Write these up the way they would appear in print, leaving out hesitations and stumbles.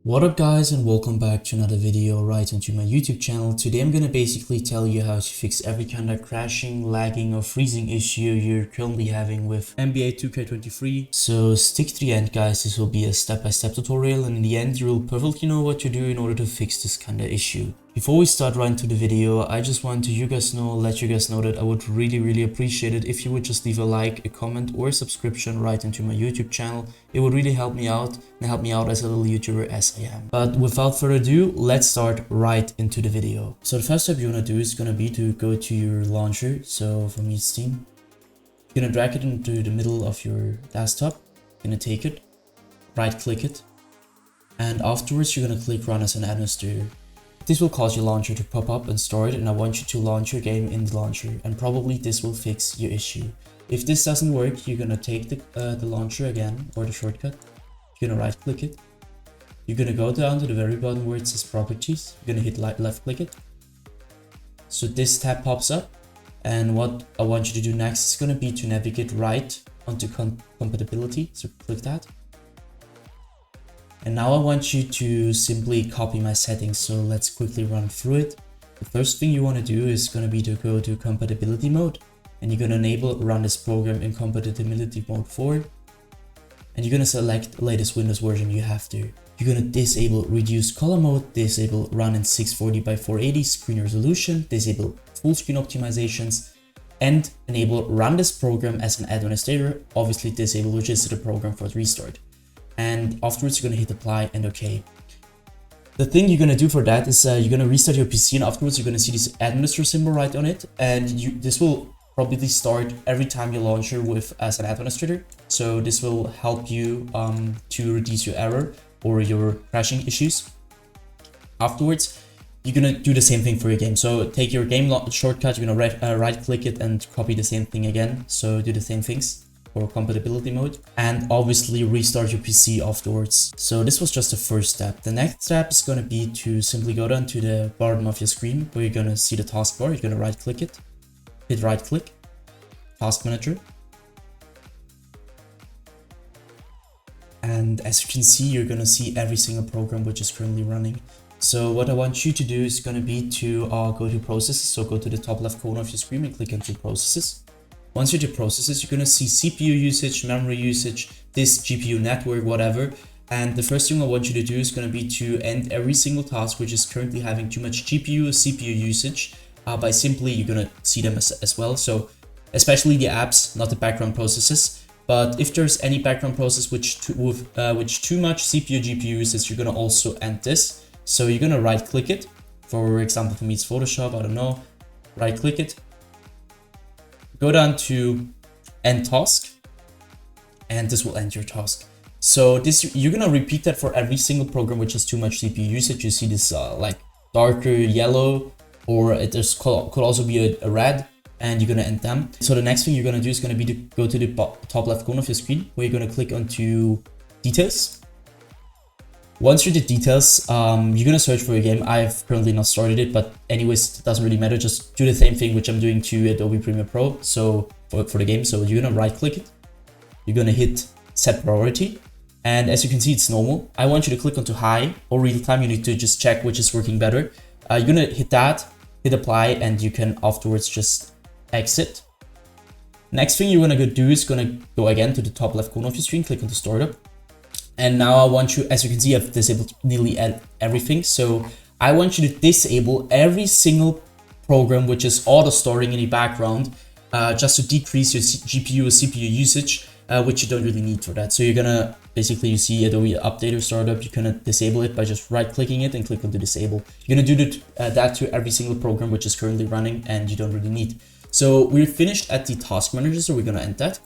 What up guys, and welcome back to another video right onto my YouTube channel. Today I'm gonna basically tell you how to fix every kind of crashing, lagging or freezing issue you're currently having with NBA 2K23. So stick to the end guys, this will be a step-by-step tutorial and in the end you will perfectly know what to do in order to fix this kind of issue. Before we start right into the video, I just want to let you guys know that I would really appreciate it if you would just leave a like, a comment or a subscription right into my YouTube channel. It would really help me out and help me out as a little YouTuber as I am. But without further ado, let's start right into the video. So the first step you want to do is going to be to go to your launcher. So for me it's Steam. You're going to drag it into the middle of your desktop. You're going to take it, right click it, and afterwards you're going to click run as an administrator. This will cause your launcher to pop up and start, and I want you to launch your game in the launcher, and probably this will fix your issue. If this doesn't work, you're gonna take the launcher again, or the shortcut. You're gonna right click it. You're gonna go down to the very bottom where it says properties. You're gonna hit left click it. So this tab pops up, and what I want you to do next is gonna be to navigate right onto compatibility. So click that. And now I want you to simply copy my settings, so let's quickly run through it. The first thing you want to do is going to be to go to compatibility mode, and you're going to enable run this program in compatibility mode 4. And you're going to select the latest Windows version you have there. You're going to disable reduce color mode, disable run in 640 by 480 screen resolution, disable full screen optimizations, and enable run this program as an administrator, obviously disable register the program for restart. And afterwards you're going to hit apply and OK. The thing you're going to do for that is you're going to restart your PC, and afterwards you're going to see this administrator symbol right on it, and this will probably start every time you launch your with as an administrator. So this will help you to reduce your error or your crashing issues. Afterwards you're going to do the same thing for your game. So take your game shortcut, you're going to right click it and copy the same thing again. So do the same things for compatibility mode, and obviously restart your PC afterwards. So this was just the first step. The next step is going to be to simply go down to the bottom of your screen where you're going to see the taskbar. You're going to right click it, hit right click, task manager. And as you can see, you're going to see every single program which is currently running. So what I want you to do is going to be to go to processes. So go to the top left corner of your screen and click into processes. Once you do processes, you're going to see CPU usage, memory usage, this GPU network, whatever. And the first thing I want you to do is going to be to end every single task which is currently having too much GPU or CPU usage by simply, you're going to see them as well. So especially the apps, not the background processes. But if there's any background process which too much CPU, GPU usage, you're going to also end this. So you're going to right click it. For example, for me, it's Photoshop, I don't know. Right click it. Go down to end task, and this will end your task. So this, you're gonna repeat that for every single program which has too much CPU usage. You see this like darker yellow, or could also be a red, and you're gonna end them. So the next thing you're gonna do is gonna be to go to the top left corner of your screen where you're gonna click onto details. Once you did details, you're gonna search for your game. I've currently not started it, but anyways, it doesn't really matter. Just do the same thing which I'm doing to Adobe Premiere Pro. So for the game, so you're gonna right click it. You're gonna hit set priority, and as you can see, it's normal. I want you to click onto high or real time. You need to just check which is working better. You're gonna hit that, hit apply, and you can afterwards just exit. Next thing you're gonna do is gonna go again to the top left corner of your screen, click onto startup. And now I want you, as you can see, I've disabled nearly everything. So I want you to disable every single program which is auto storing in the background, just to decrease your GPU or CPU usage, which you don't really need for that. So you're gonna, basically you see Adobe Updater Startup, you're gonna disable it by just right clicking it and click on to disable. You're gonna do that to every single program which is currently running and you don't really need. So we're finished at the task manager, so we're gonna end that.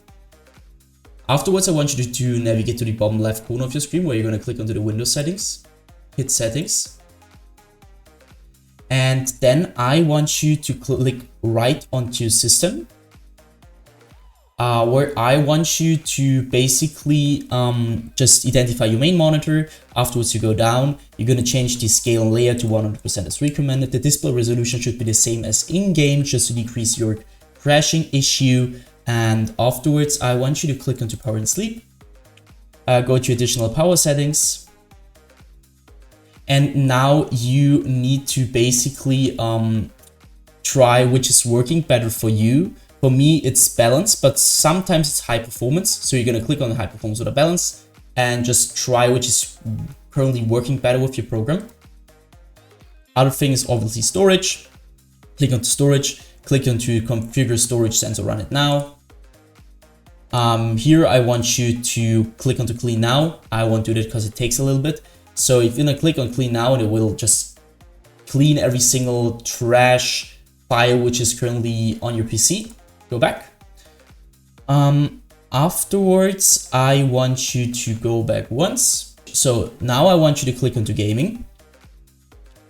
Afterwards, I want you to navigate to the bottom left corner of your screen where you're going to click onto the Windows settings, hit settings. And then I want you to click right onto system, where I want you to basically just identify your main monitor. Afterwards, you go down, you're going to change the scale and layout to 100% as recommended. The display resolution should be the same as in-game, just to decrease your crashing issue. And afterwards, I want you to click onto power and sleep, go to additional power settings, And now you need to basically try which is working better for you. For me, it's balance, but sometimes it's high performance. So you're gonna click on the high performance or the balance and just try which is currently working better with your program. Other thing is obviously storage. Click onto storage, click onto configure storage sensor, run it now. Here I want you to click onto clean now. I won't do that because it takes a little bit. So if you're gonna click on clean now, and it will just clean every single trash file which is currently on your PC. Go back. Afterwards, I want you to go back once. So now I want you to click onto gaming.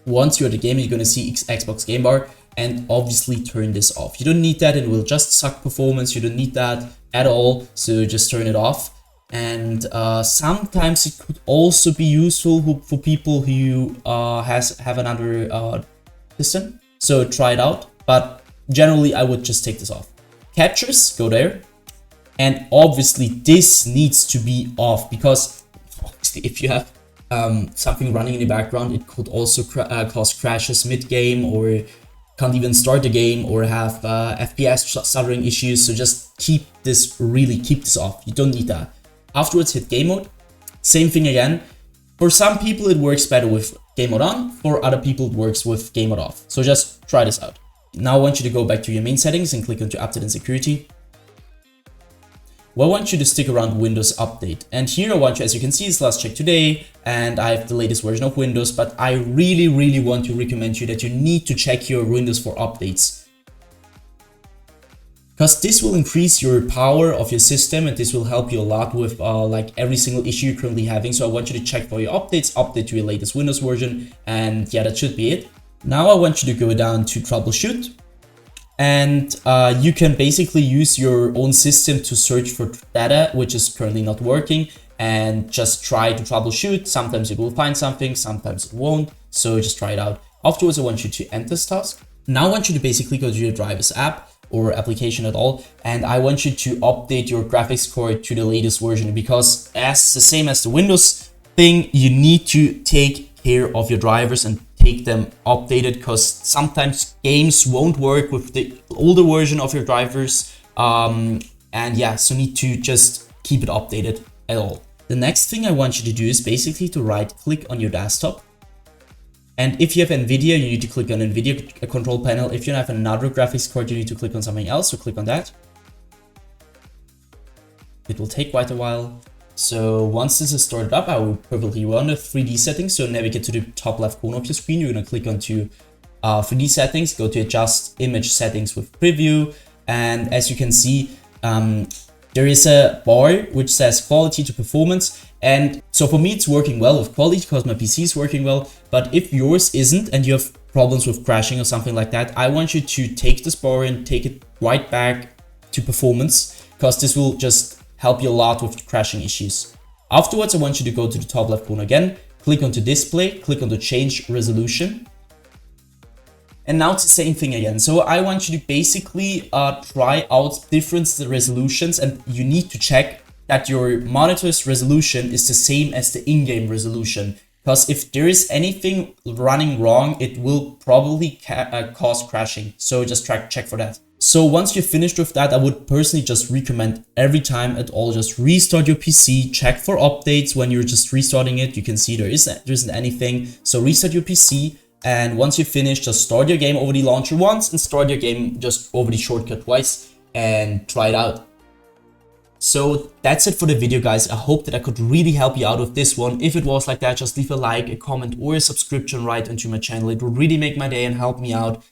Once you're at the gaming, you're gonna see Xbox game bar, and obviously turn this off. You don't need that, it will just suck performance. You don't need that at all, so just turn it off. And sometimes it could also be useful for people who have another system. So try it out, but generally I would just take this off. Captures, go there. And obviously this needs to be off, because obviously if you have something running in the background, it could also cause crashes mid-game, or can't even start the game, or have FPS stuttering issues. So just keep this off. You don't need that. Afterwards, hit game mode. Same thing again. For some people, it works better with game mode on. For other people, it works with game mode off. So just try this out. Now I want you to go back to your main settings and click onto update and security. Well, I want you to stick around Windows Update. And here I want you, as you can see, it's last check today, and I have the latest version of Windows, but I really want to recommend you that you need to check your Windows for updates. Because this will increase your power of your system, and this will help you a lot with like every single issue you're currently having. So I want you to check for your updates, update to your latest Windows version, and yeah, that should be it. Now I want you to go down to troubleshoot. And you can basically use your own system to search for data which is currently not working, and just try to troubleshoot. Sometimes you will find something, sometimes it won't. So just try it out. Afterwards, I want you to end this task. Now I want you to basically go to your drivers app or application at all, and I want you to update your graphics card to the latest version, because as the same as the Windows thing, you need to take care of your drivers and take them updated, because sometimes games won't work with the older version of your drivers. And yeah, so need to just keep it updated at all. The next thing I want you to do is basically to right click on your desktop. And if you have NVIDIA, you need to click on NVIDIA control panel. If you have another graphics card, you need to click on something else, so click on that. It will take quite a while. So once this is started up, I will perfectly run the 3D settings. So navigate to the top left corner of your screen. You're gonna click onto 3D settings, go to adjust image settings with preview. And as you can see, there is a bar which says quality to performance. And so for me, it's working well with quality because my PC is working well. But if yours isn't and you have problems with crashing or something like that, I want you to take this bar and take it right back to performance, because this will just help you a lot with crashing issues. Afterwards, I want you to go to the top left corner again, click onto display, click on the change resolution. And now it's the same thing again. So I want you to basically try out different resolutions, and you need to check that your monitor's resolution is the same as the in-game resolution. Because if there is anything running wrong, it will probably cause crashing. So just check for that. So once you're finished with that, I would personally just recommend every time at all, just restart your PC, check for updates when you're just restarting it. You can see there isn't anything. So restart your PC. And once you finish, just start your game over the launcher once and start your game just over the shortcut twice and try it out. So that's it for the video, guys. I hope that I could really help you out with this one. If it was like that, just leave a like, a comment, or a subscription right onto my channel. It would really make my day and help me out.